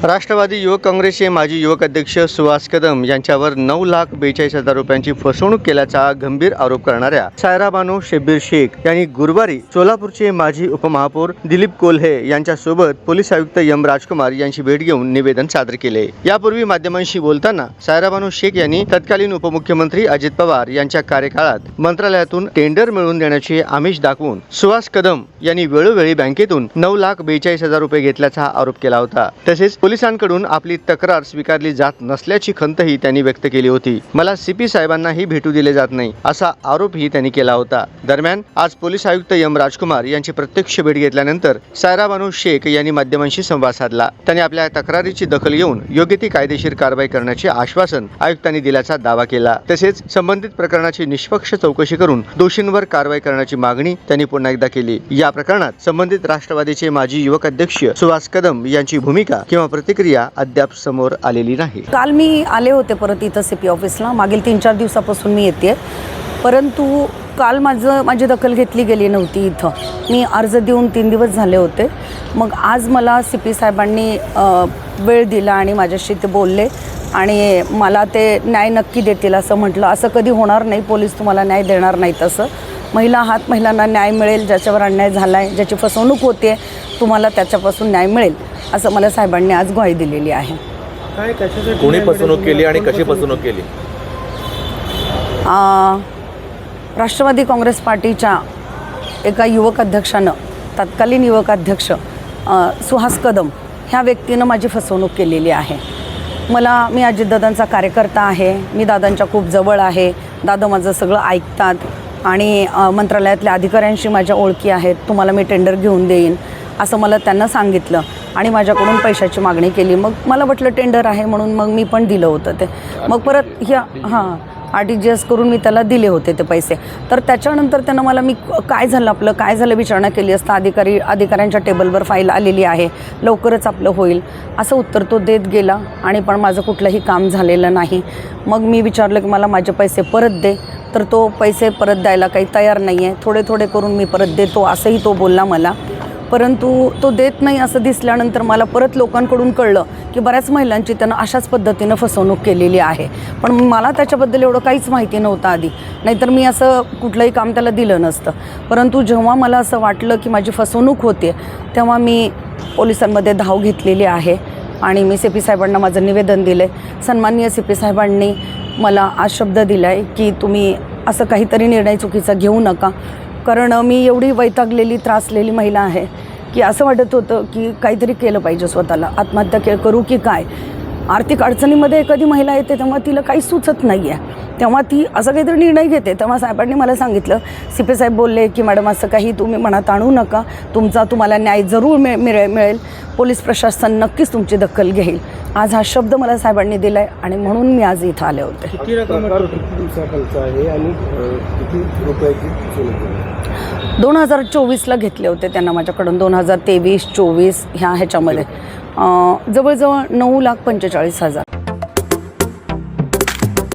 राष्ट्रवादी युवक काँग्रेसचे माजी युवक अध्यक्ष सुहास कदम यांच्यावर 9,42,000 रुपयांची फसवणूक केल्याचा गंभीर आरोप करणाऱ्या सायरा बानो शब्बीर शेख यांनी गुरुवारी सोलापूरचे माजी उपमहापौर दिलीप कोल्हे यांच्यासोबत पोलीस आयुक्त एम राजकुमार यांची भेट घेऊन निवेदन सादर केले। यापूर्वी माध्यमांशी बोलताना सायरा बानो शेख यांनी तत्कालीन उपमुख्यमंत्री अजित पवार यांच्या कार्यकाळात मंत्रालयातून टेंडर मिळवून देण्याचे आमिष दाखवून सुहास कदम यांनी वेळोवेळी बँकेतून 9,42,000 रुपये घेतल्याचा आरोप केला होता। तसेच पोलिसांकडून आपली तक्रार स्वीकारली जात नसल्याची खंतही त्यांनी व्यक्त केली होती। मला सीपी साहेबांनाही भेटू दिले जात नाही असा आरोपही त्यांनी केला होता। दरम्यान आज पोलीस आयुक्त एम राजकुमार यांची प्रत्यक्ष भेट घेतल्यानंतर सायरा बानो शेख यांनी माध्यमांशी संवाद साधला। त्यांनी आपल्या तक्रारीची दखल घेऊन योग्य ती कायदेशीर कारवाई करण्याचे आश्वासन आयुक्तांनी दिल्याचा दावा केला। तसेच संबंधित प्रकरणाची निष्पक्ष चौकशी करून दोषींवर कारवाई करण्याची मागणी त्यांनी पुन्हा एकदा केली। या प्रकरणात संबंधित राष्ट्रवादीचे माजी युवक अध्यक्ष सुहास कदम यांची भूमिका किंवा प्रतिक्रिया अद्याप समोर आलेली नाही। काल मी आले होते परत इथं सीपी ऑफिसला, मागील 3-4 दिवसापासून मी येते, परंतु काल माझी दखल घेतली गेली नव्हती। इथं मी अर्ज देऊन 3 दिवस झाले होते। मग आज मला सीपी साहेबांनी वेळ दिला आणि माझ्याशी ते बोलले आणि मला ते न्याय नक्की देतील असं म्हटलं। असं कधी होणार नाही, पोलीस तुम्हाला न्याय देणार नाहीत असं। महिला आहात, महिलांना न्याय मिळेल, ज्याच्यावर अन्याय झाला आहे, ज्याची फसवणूक होते तुम्हाला त्याच्यापासून न्याय मिळेल असं मला साहेबांनी आज ग्वाही दिलेली आहे। काय कशासाठी कोणी फसवणूक केली आणि कशी फसवणूक केली? राष्ट्रवादी काँग्रेस पार्टीच्या एका युवक अध्यक्षानं, तत्कालीन युवक अध्यक्ष सुहास कदम ह्या व्यक्तीनं माझी फसवणूक केलेली आहे। मी अजितदादांचा कार्यकर्ता आहे, मी दादांच्या खूप जवळ आहे, दादा माझं सगळं ऐकतात आणि मंत्रालयातल्या अधिकाऱ्यांशी माझ्या ओळखी आहेत। तुम्हाला मी टेंडर घेऊन देईन असं मला त्यांना सांगितलं आणि माझ्याकडून पैशाची मागणी केली। मग मला वाटलं टेंडर आहे म्हणून मग मी पण दिलं होतं ते। मग परत RTGS करून मी त्याला दिले होते ते पैसे। तर त्याच्यानंतर त्यानं मला काय झालं विचारणा केली असता अधिकाऱ्यांच्या टेबलवर फाईल आलेली आहे, लवकरच आपलं होईल असं उत्तर तो देत गेला आणि पण माझं कुठलंही काम झालेलं नाही। मग मी विचारलं की मला माझे पैसे परत दे, तर तो पैसे परत द्यायला काही तयार नाही आहे। थोडे करून मी परत देतो असंही तो बोलला मला, परंतु तो देत नाही असं दिसल्यानंतर मला परत लोकांकडून कळलं की बऱ्याच महिलांची त्यानं अशाच पद्धतीनं फसवणूक केलेली आहे। पण मला त्याच्याबद्दल एवढं काहीच माहिती नव्हतं आधी, नाहीतर मी असं कुठलंही काम त्याला दिलं नसतं। परंतु जेव्हा मला असं वाटलं की माझी फसवणूक होते तेव्हा मी पोलिसांमध्ये धाव घेतलेली आहे आणि मी CP साहेबांना माझं निवेदन दिलं। सन्माननीय CP साहेबांनी मला आज शब्द दिला आहे की तुम्ही असं काहीतरी निर्णय चुकीचा घेऊ नका, कारण मी एवढी वैतागलेली त्रासलेली महिला आहे की असं वाटत होतं की काहीतरी केलं पाहिजे, स्वतःला आत्महत्या करू की काय। आर्थिक अडचणीमध्ये एखादी महिला येते तेव्हा तिला काही सुचत नाही आहे, तेव्हा ती असं काहीतरी निर्णय घेते। तेव्हा साहेबांनी मला सांगितलं, CP साहेब बोलले की मॅडम असं काही तुम्ही मनात आणू नका, तुम्हाला न्याय जरूर मिळेल, पोलीस प्रशासन नक्कीच तुमची दखल घेईल। आज हा शब्द मला साहेबांनी दिला आहे आणि म्हणून मी आज इथं आले होते। किती रक्कम आहे आणि किती रुपयाची? 2024ला घेतले होते त्यांना माझ्याकडून, 2023-24 ह्याच्यामध्ये जवळजवळ 9,45,000।